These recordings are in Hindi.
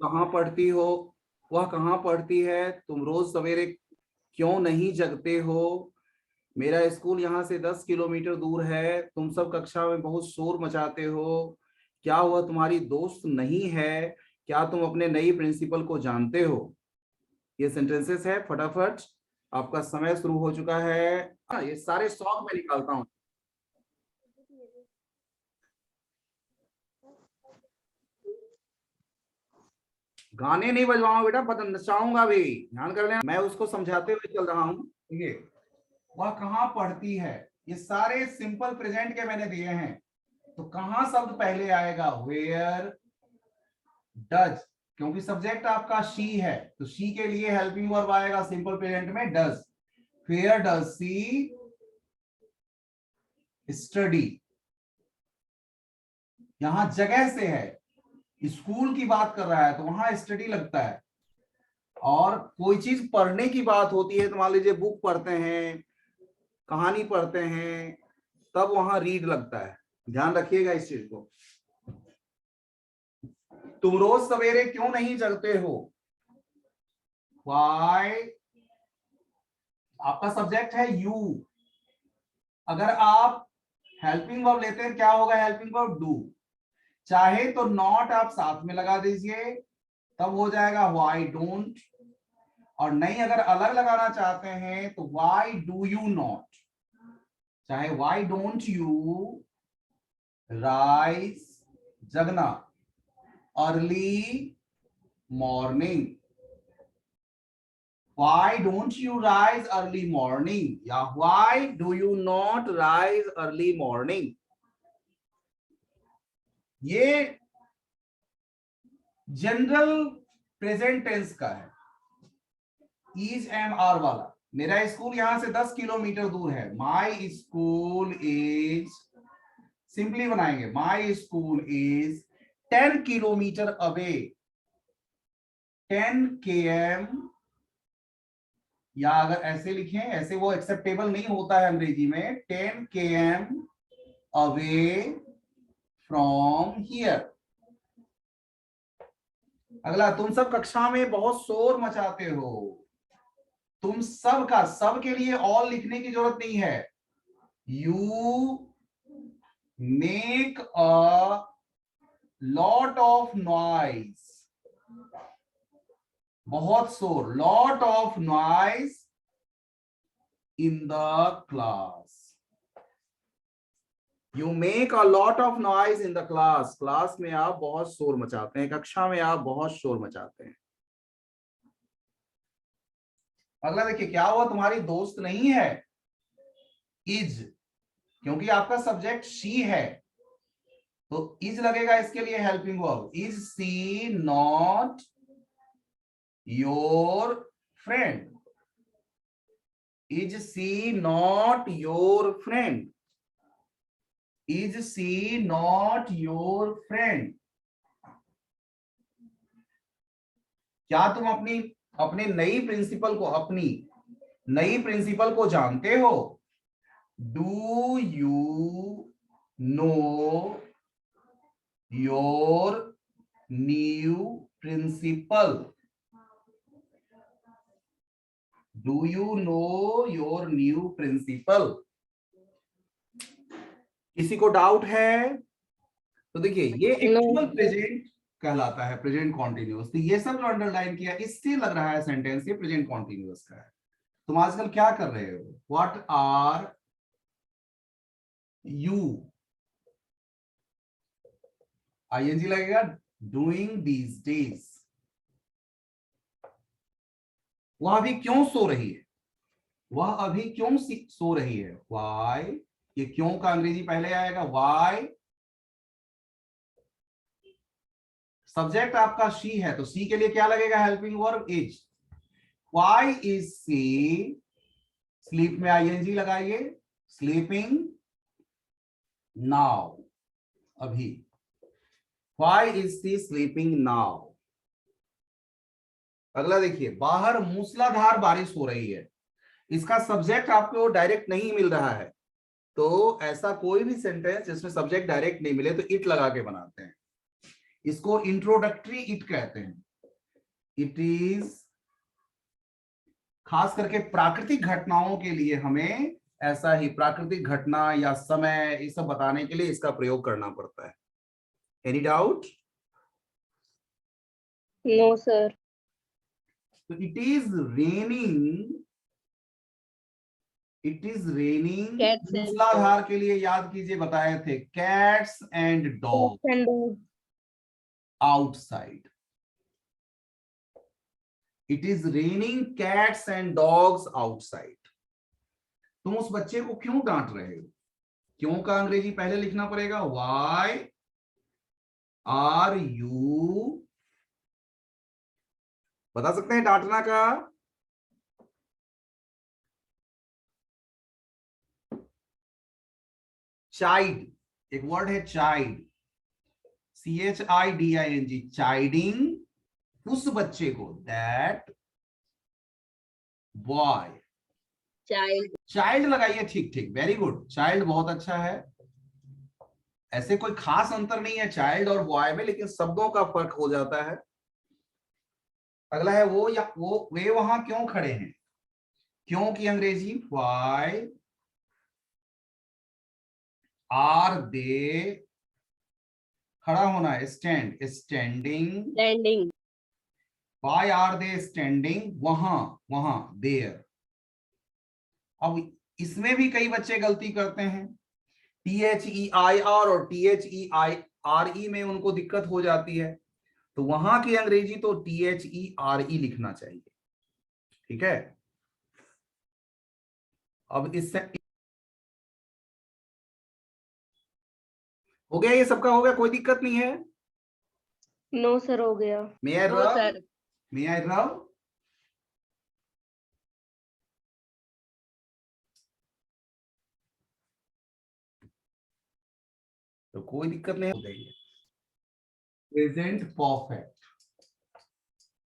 कहाँ पढ़ती हो, वह कहाँ पढ़ती है, तुम रोज सवेरे क्यों नहीं जगते हो, मेरा स्कूल यहाँ से 10 किलोमीटर दूर है, तुम सब कक्षा में बहुत शोर मचाते हो, क्या वह तुम्हारी दोस्त नहीं है, क्या तुम अपने नई प्रिंसिपल को जानते हो। ये सेंटेंसेस है। फटाफट, आपका समय शुरू हो चुका है। हाँ, ये सारे सॉन्ग में निकालता हूँ। गाने नहीं बजवाऊंगा बेटा, पता नचाऊंगा भी, ध्यान कर लेना। मैं उसको समझाते हुए चल रहा हूँ। ठीक है, वह कहाँ पढ़ती है, ये सारे सिंपल प्रेजेंट के मैंने दिए हैं। तो कहाँ शब्द पहले आएगा, वेयर डज, क्योंकि सब्जेक्ट आपका शी है, तो शी के लिए हेल्पिंग वर्ब आएगा सिंपल प्रेजेंट में does. Where does she study, यहां जगह से है, स्कूल की बात कर रहा है तो वहां स्टडी लगता है। और कोई चीज पढ़ने की बात होती है तो मान लीजिए बुक पढ़ते हैं, कहानी पढ़ते हैं, तब वहां रीड लगता है। ध्यान रखिएगा इस चीज को। तुम रोज सवेरे क्यों नहीं जगते हो, वाई, आपका सब्जेक्ट है यू। अगर आप हेल्पिंग वर्ब लेते हैं क्या होगा, हेल्पिंग वर्ब डू। चाहे तो नॉट आप साथ में लगा दीजिए, तब हो जाएगा वाई डोंट। और नहीं, अगर अलग लगाना चाहते हैं तो वाई डू यू नॉट, चाहे वाई डोंट यू राइज, जगना, early morning, why don't you rise early morning, या why do you not rise early morning। ये जनरल प्रेजेंट टेंस का है, इज एम आर वाला। मेरा स्कूल यहां से 10 किलोमीटर दूर है, माई स्कूल इज, सिंपली बनाएंगे, my school is 10 kilometre away, 10 km, या अगर ऐसे लिखें, ऐसे वो एक्सेप्टेबल नहीं होता है अंग्रेजी में, 10 km अवे फ्रॉम हियर। अगला, तुम सब कक्षा में बहुत शोर मचाते हो, तुम सब का, सब के लिए ऑल लिखने की जरूरत नहीं है। You make a lot of noise, बहुत शोर, lot of noise in the class. You make a lot of noise in the class, class में आप बहुत शोर मचाते हैं, कक्षा में आप बहुत शोर मचाते हैं। अगला देखिए, क्या हुआ, तुम्हारी दोस्त नहीं है, इज, क्योंकि आपका सब्जेक्ट शी है तो इज लगेगा इसके लिए helping verb. Is she not your friend, is she not your friend, is she not your friend. क्या तुम अपनी अपने नई प्रिंसिपल को, अपनी नई प्रिंसिपल को जानते हो, do you know your new principal, do you know your new principal. किसी को डाउट है तो देखिए, ये एक्चुअल प्रेजेंट कहलाता है, प्रेजेंट कॉन्टिन्यूअस। तो ये सब जो अंडरलाइन किया, इससे लग रहा है सेंटेंस ये प्रेजेंट कॉन्टिन्यूअस का है। तुम आजकल क्या कर रहे हो, व्हाट आर यू, आईएनजी लगेगा, डूइंग दीज डेज। वह अभी क्यों सो रही है, वह अभी क्यों सो रही है, वाई, ये क्यों का अंग्रेजी पहले आएगा, वाई। सब्जेक्ट आपका शी है तो सी के लिए क्या लगेगा, helping verb is. Why is she, sleep में आईएनजी लगाइए, स्लीपिंग नाउ, अभी। Why is she sleeping now. अगला देखिए, बाहर मूसलाधार बारिश हो रही है, इसका सब्जेक्ट आपको डायरेक्ट नहीं मिल रहा है, तो ऐसा कोई भी सेंटेंस जिसमें सब्जेक्ट डायरेक्ट नहीं मिले तो इट लगा के बनाते हैं। इसको इंट्रोडक्टरी इट कहते हैं। इट इज, खास करके प्राकृतिक घटनाओं के लिए हमें ऐसा ही प्राकृतिक घटना या समय ये सब बताने के लिए इसका प्रयोग करना पड़ता है। Any doubt? No sir. तो it is raining, it is raining Cats and मूसलाधार के लिए याद कीजिए, बताए थे cats and dog cats and dogs. Outside. It is raining cats and dogs outside. तुम उस बच्चे को क्यों डांट रहे हो? क्यों का अंग्रेजी पहले लिखना पड़ेगा। वाई आर यू, बता सकते हैं डांटना का? चाइल्ड, एक वर्ड है चाइल्ड, CHIDING, चाइडिंग उस बच्चे को, दैट बॉय। Child. चाइल्ड लगाइए, ठीक ठीक, वेरी गुड, चाइल्ड बहुत अच्छा है। ऐसे कोई खास अंतर नहीं है चाइल्ड और बॉय में, लेकिन शब्दों का फर्क हो जाता है। अगला है वो या वो, वे वहां क्यों खड़े हैं। क्यों की अंग्रेजी व्हाई आर दे, खड़ा होना है stand, standing. Standing. Why are they standing, वहां, वहां देयर। अब इसमें भी कई बच्चे गलती करते हैं, THEIR और THEIRE में उनको दिक्कत हो जाती है, तो वहां की अंग्रेजी तो THERE लिखना चाहिए, ठीक है। अब इससे हो गया, ये सबका हो गया, कोई दिक्कत नहीं है। नो सर, हो गया। मे आई नो रब, सर। मे आई रब। तो कोई दिक्कत नहीं हो गई है। प्रेजेंट परफेक्ट,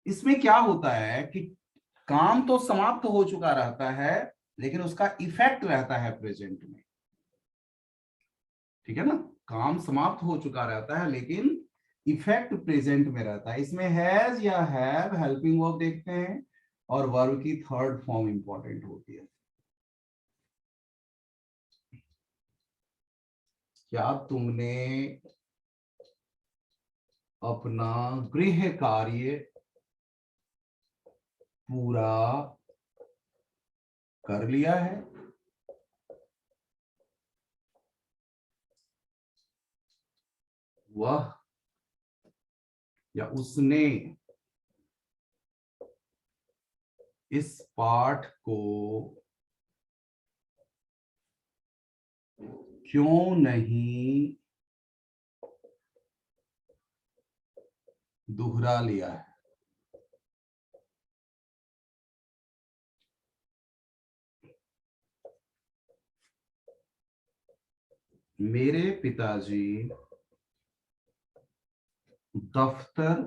इसमें क्या होता है कि काम तो समाप्त हो चुका रहता है, लेकिन उसका इफेक्ट रहता है प्रेजेंट में, ठीक है ना। काम समाप्त हो चुका रहता है लेकिन इफेक्ट प्रेजेंट में रहता है। इसमें हैज या हैव हेल्पिंग वर्ब देखते हैं, और वर्ब की थर्ड फॉर्म इंपॉर्टेंट होती है। क्या तुमने अपना गृह कार्य पूरा कर लिया है? वह या उसने इस पाठ को क्यों नहीं दोहरा लिया है? मेरे पिताजी दफ्तर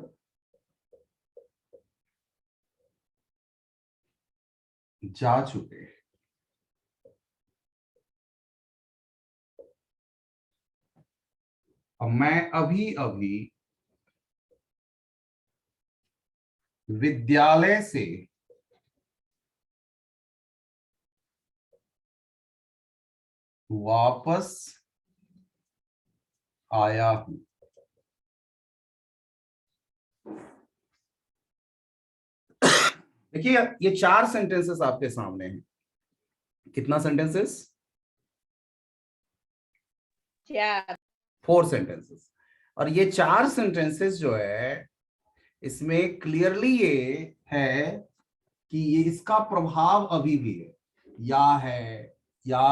जा चुके हैं। अब मैं अभी अभी विद्यालय से वापस आया हूं। देखिए ये 4 सेंटेंसेस आपके सामने हैं। कितना सेंटेंसेस? 4. 4 सेंटेंसेस। और ये 4 सेंटेंसेस जो है, इसमें क्लियरली ये है कि ये इसका प्रभाव अभी भी है। या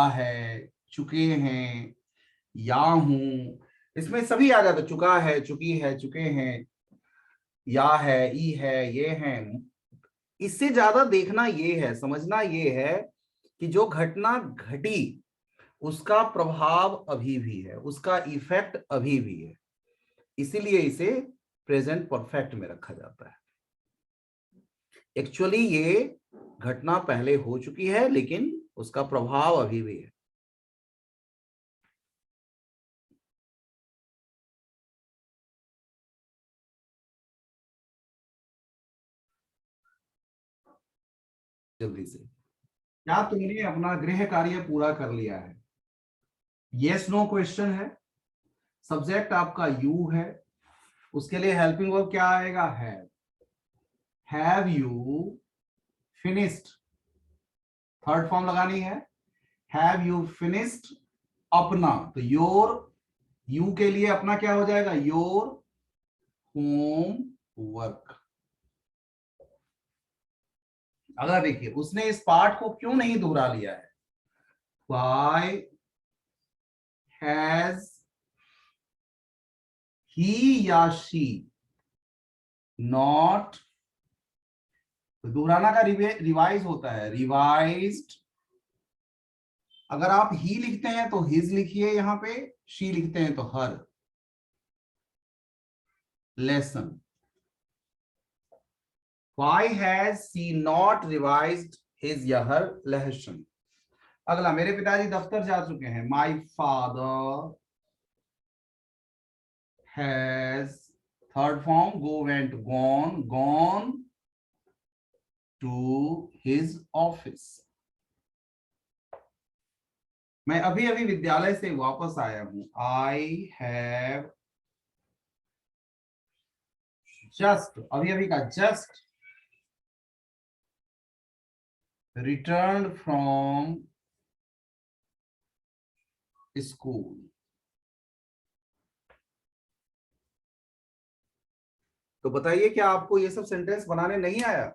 है, चुके हैं, या हूं, इसमें सभी आ जाता है। चुका है, चुकी है, चुके हैं, या है, ई है, ये है। इससे ज्यादा देखना ये है, समझना ये है कि जो घटना घटी उसका प्रभाव अभी भी है, उसका इफेक्ट अभी भी है, इसीलिए इसे प्रेजेंट परफेक्ट में रखा जाता है। एक्चुअली ये घटना पहले हो चुकी है लेकिन उसका प्रभाव अभी भी है। पॉजिटिवली से। क्या तुमने अपना गृह कार्य पूरा कर लिया है? यस नो क्वेश्चन है, सब्जेक्ट आपका यू है, उसके लिए हेल्पिंग वर्ब क्या आएगा? Have you finished, third form लगानी है। हैव यू फिनिश्ड अपना, तो योर, यू के लिए अपना क्या हो जाएगा? Your home work. अगर देखिए उसने इस पार्ट को क्यों नहीं दोहरा लिया है, why has he या she not, तो दोहराना का रिवाइज होता है, रिवाइज्ड। अगर आप ही लिखते हैं तो हिज लिखिए, यहां पे शी लिखते हैं तो हर lesson. why has she not revised his या her lesson? अगला, मेरे पिताजी दफ्तर जा चुके हैं, my father has, third form go went gone to his office। मैं अभी अभी विद्यालय से वापस आया हूं, I have just, अभी अभी का just returned from school। तो बताइए क्या आपको ये सब सेंटेंस बनाने नहीं आया?